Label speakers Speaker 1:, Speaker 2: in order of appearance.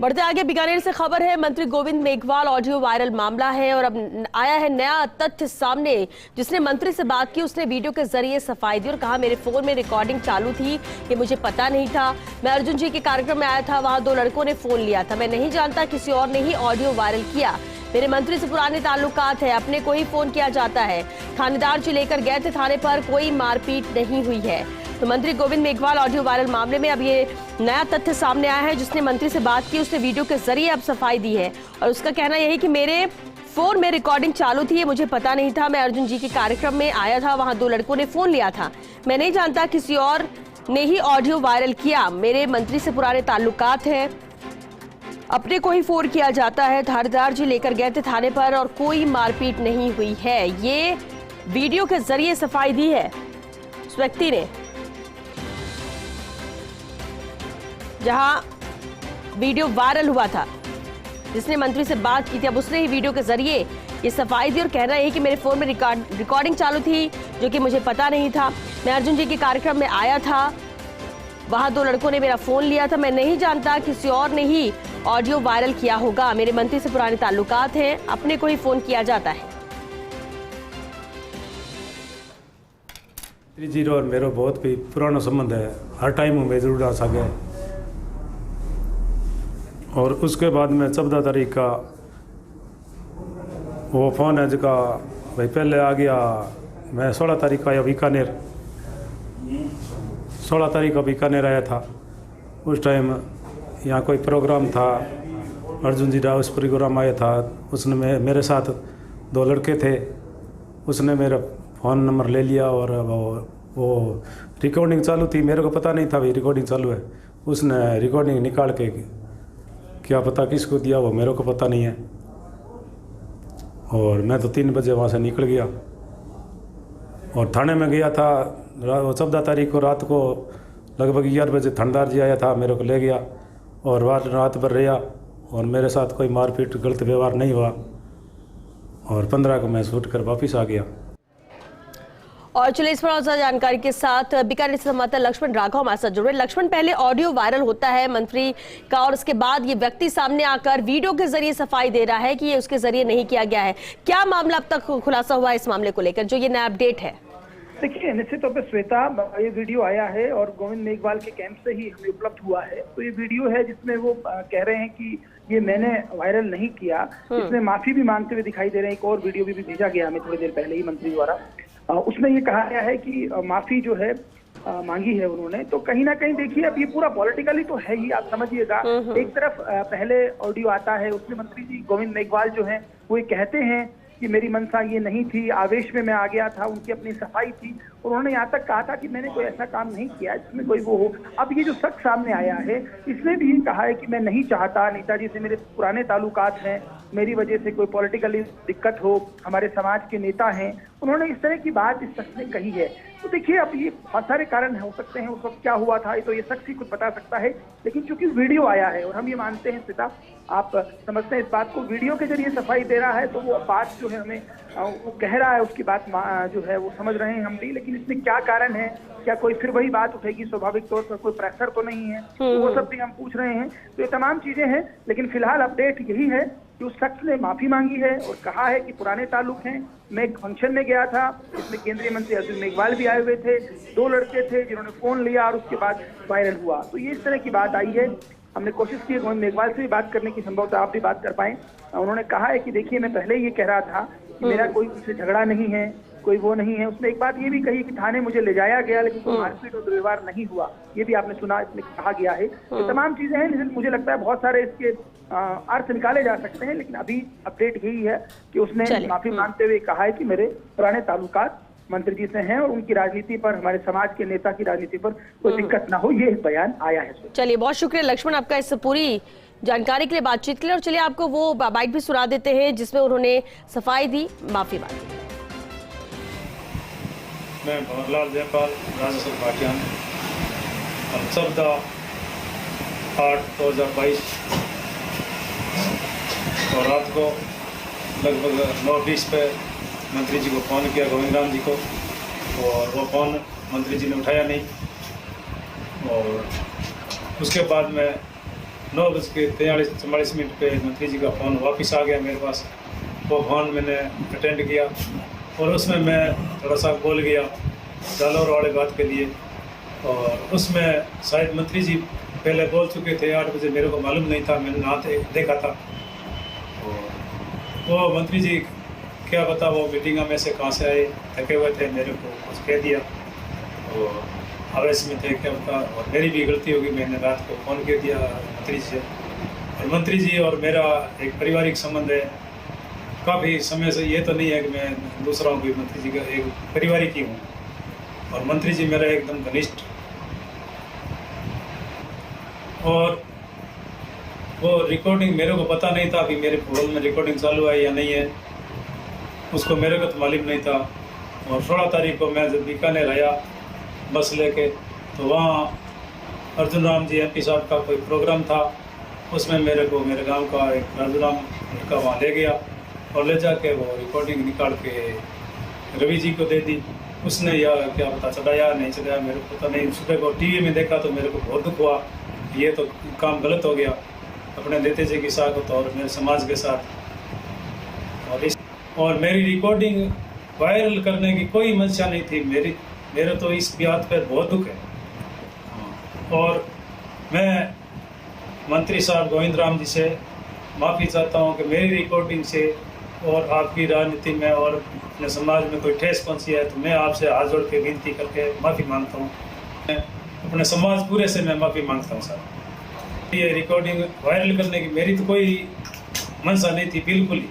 Speaker 1: बढ़ते आगे बीकानेर से खबर है। मंत्री गोविंद मेघवाल ऑडियो वायरल मामला है और अब आया है नया तथ्य सामने। जिसने मंत्री से बात की उसने वीडियो के जरिए सफाई दी और कहा मेरे फोन में रिकॉर्डिंग चालू थी, ये मुझे पता नहीं था। मैं अर्जुन जी के कार्यक्रम में आया था, वहां 2 लड़कों ने फोन लिया था, मैं नहीं जानता, किसी और ने ही ऑडियो वायरल किया। मेरे मंत्री से पुराने ताल्लुकात है, अपने को ही फोन किया जाता है। थानेदार जी लेकर गए थे थाने पर, कोई मारपीट नहीं हुई है। तो मंत्री गोविंद मेघवाल ऑडियो वायरल मामले में अब ये नया तथ्य सामने आया है। जिसने मंत्री से बात की उसने वीडियो के जरिए अब सफाई दी है और उसका कहना यही कि मेरे फोन में रिकॉर्डिंग चालू थी, ये मुझे पता नहीं था। मैं अर्जुन जी के कार्यक्रम में आया था, वहां 2 लड़कों ने फोन लिया था, मैं नहीं जानता, किसी और ने ही ऑडियो वायरल किया। मेरे मंत्री से पुराने ताल्लुकात हैं, अपने को ही फोन किया जाता है। थानेदार जी लेकर गए थे थाने पर और कोई मारपीट नहीं हुई है। ये वीडियो के जरिए सफाई दी है उस व्यक्ति ने, जहां वीडियो वायरल हुआ था। जिसने मंत्री से बात की थी अब उसने ही वीडियो के जरिए ये सफाई दी और कहना है कि मेरे फोन में रिकॉर्डिंग चालू थी, जो कि मुझे पता नहीं था। मैं अर्जुन जी के कार्यक्रम में आया था, वहां 2 लड़कों ने मेरा फोन लिया था, मैं नहीं जानता, किसी और ने ही ऑडियो वायरल किया होगा। मेरे मंत्री से पुराने ताल्लुकात हैं, अपने को ही फोन किया जाता है।
Speaker 2: जी और मेरा बहुत भी पुराना संबंध है, हर टाइम में जरूर आ सके। और उसके बाद में 14 तारीख का वो फ़ोन है जिसका भाई पहले आ गया। मैं 16 तारीख का आया बीकानेर, 16 तारीख का बीकानेर आया था। उस टाइम यहाँ कोई प्रोग्राम था, अर्जुन जी का उस प्रोग्राम आया था। उसने मेरे साथ 2 लड़के थे, उसने मेरा फ़ोन नंबर ले लिया और वो रिकॉर्डिंग चालू थी, मेरे को पता नहीं था भाई रिकॉर्डिंग चालू है। उसने रिकॉर्डिंग निकाल के क्या पता किसको दिया, वो मेरे को पता नहीं है। और मैं तो 3 बजे वहाँ से निकल गया और थाने में गया था। 14 तारीख को रात को लगभग 11 बजे थानेदार जी आया था, मेरे को ले गया और रात भर रहा और मेरे साथ कोई मारपीट गलत व्यवहार नहीं हुआ। और 15 को मैं छूट कर वापस आ गया।
Speaker 1: और चलिए इस पर और ज्यादा जानकारी के साथ बीकानेर से संवाददाता लक्ष्मण राघव हमारे साथ जुड़े। लक्ष्मण, पहले ऑडियो वायरल होता है मंत्री का और उसके बाद ये व्यक्ति सामने आकर वीडियो के जरिए सफाई दे रहा है कि ये उसके जरिए नहीं किया गया है। क्या मामला अब तक खुलासा हुआ है इस मामले को लेकर, जो ये नया अपडेट है?
Speaker 3: देखिए, निश्चित तौर पर श्वेता, ये वीडियो आया है और गोविंद मेघवाल के कैंप से ही हमें उपलब्ध हुआ है। तो ये वीडियो है जिसमें वो कह रहे हैं कि ये मैंने वायरल नहीं किया। इसमें माफी भी मांगते हुए दिखाई दे रहे हैं। एक और वीडियो भी भेजा गया हमें थोड़ी देर पहले ही मंत्री द्वारा, उसमें ये कहा गया है कि माफी जो है मांगी है उन्होंने। तो कहीं ना कहीं देखिए, अब ये पूरा पॉलिटिकली तो है ही, आप समझिएगा। एक तरफ पहले ऑडियो आता है, उसमें मंत्री जी गोविंद मेघवाल जो है वो ये कहते हैं कि मेरी मंशा ये नहीं थी, आवेश में मैं आ गया था, उनकी अपनी सफाई थी। और उन्होंने यहाँ तक कहा था कि मैंने कोई ऐसा काम नहीं किया जिसमें कोई वो हो। अब ये जो शख्स सामने आया है, इसने भी कहा है कि मैं नहीं चाहता, नेताजी से मेरे पुराने ताल्लुकात हैं, मेरी वजह से कोई पॉलिटिकली दिक्कत हो, हमारे समाज के नेता हैं। उन्होंने इस तरह की बात इस शख्स ने कही है। तो देखिए, अब ये बहुत सारे कारण हो सकते हैं, उस वक्त क्या हुआ था ये तो ये शख्स ही कुछ बता सकता है। लेकिन चूंकि वीडियो आया है और हम ये मानते हैं सीता, आप समझते हैं इस बात को, वीडियो के जरिए सफाई दे रहा है, तो वो बात जो है हमें वो कह रहा है, उसकी बात जो है वो समझ रहे हैं हम भी। लेकिन इसमें क्या कारण है, क्या कोई फिर वही बात उठेगी, स्वाभाविक तौर पर कोई प्रेशर तो नहीं है, तो वो सब भी हम पूछ रहे हैं। तो ये तमाम चीजें हैं। लेकिन फिलहाल अपडेट यही है कि उस शख्स ने माफी मांगी है और कहा है कि पुराने ताल्लुक हैं। मैं एक फंक्शन में गया था, इसमें केंद्रीय मंत्री अर्जुन मेघवाल भी आए हुए थे, 2 लड़के थे जिन्होंने फोन लिया और उसके बाद वायरल हुआ। तो ये इस तरह की बात आई है। हमने कोशिश की गोविंद मेघवाल से भी बात करने की, संभवतः आप भी बात कर पाए। उन्होंने कहा है कि देखिए, मैं पहले ये कह रहा था कि मेरा कोई उनसे झगड़ा नहीं है, कोई वो नहीं है। उसने एक बात ये भी कही कि थाने मुझे ले जाया गया, लेकिन कोई मारपीट और दुर्व्यवहार नहीं हुआ। ये भी आपने सुना, इसमें कहा गया है। तो तमाम चीजें हैं, लेकिन मुझे लगता है बहुत सारे इसके अर्थ निकाले जा सकते हैं। लेकिन अभी अपडेट यही है कि उसने माफी मांगते हुए कहा है कि मेरे पुराने ताल्लुकात मंत्री जी से हैं और उनकी राजनीति पर, हमारे समाज के नेता की राजनीति पर कोई दिक्कत ना हो, ये बयान आया है।
Speaker 1: चलिए, बहुत शुक्रिया लक्ष्मण आपका इस पूरी जानकारी के लिए, बातचीत के लिए। और चलिए आपको वो बाइट भी सुना देते हैं जिसमें उन्होंने सफाई दी, माफी मांगी।
Speaker 2: मैं भंवरलाल जयपाल, राजेश्वर भाटियान, 14/8/2022 और रात को लगभग 9:20 पे मंत्री जी को फ़ोन किया, गोविंद राम जी को, और वो फ़ोन मंत्री जी ने उठाया नहीं। और उसके बाद में 9:43-44 पे मंत्री जी का फ़ोन वापस आ गया मेरे पास। वो फ़ोन मैंने अटेंड किया और उसमें मैं थोड़ा सा बोल गया जालौर वाले बात के लिए, और उसमें शायद मंत्री जी पहले बोल चुके थे 8 बजे, मेरे को मालूम नहीं था, मैंने ना देखा था। वो मंत्री जी क्या बता वो मीटिंग में से कहाँ से आए, थके हुए थे, मेरे को कुछ कह दिया और आवेश में थे क्या बता, और मेरी भी गलती होगी, मैंने रात को फ़ोन कर दिया मंत्री जी से। और मंत्री जी और मेरा एक पारिवारिक संबंध है काफ़ी समय से, ये तो नहीं है कि मैं दूसरा हूँ, कोई मंत्री जी का एक पारिवारिक ही हूँ, और मंत्री जी मेरा एकदम घनिष्ठ। और वो रिकॉर्डिंग मेरे को पता नहीं था कि मेरे फ़ोन में रिकॉर्डिंग चालू है या नहीं है, उसको मेरे को तो मालूम नहीं था। और 16 तारीख को मैं जब बीकानेर आया बस लेके, तो वहाँ अर्जुन राम जी MP साहब का कोई प्रोग्राम था, उसमें मेरे को मेरे गांव का एक अर्जुन राम लड़का वहाँ ले गया और ले जाके वो रिकॉर्डिंग निकाल के रवि जी को दे दी। उसने या क्या पता चढ़ाया नहीं चढ़ाया मेरे को पता नहीं। सुबह को TV में देखा तो मेरे को बहुत दुख हुआ, ये तो काम गलत हो गया अपने नेता जी के साथ और मेरे समाज के साथ। और मेरी रिकॉर्डिंग वायरल करने की कोई मंशा नहीं थी मेरे तो इस बात पर बहुत दुख है। और मैं मंत्री साहब गोविंद राम जी से माफ़ी चाहता हूँ कि मेरी रिकॉर्डिंग से और आपकी राजनीति में और अपने समाज में कोई ठेस पहुँची है, तो मैं आपसे हाथ जोड़ के विनती करके माफ़ी मांगता हूँ। अपने समाज पूरे से मैं माफ़ी मांगता हूँ सर। ये रिकॉर्डिंग वायरल करने की मेरी तो कोई मंशा नहीं थी बिल्कुल ही।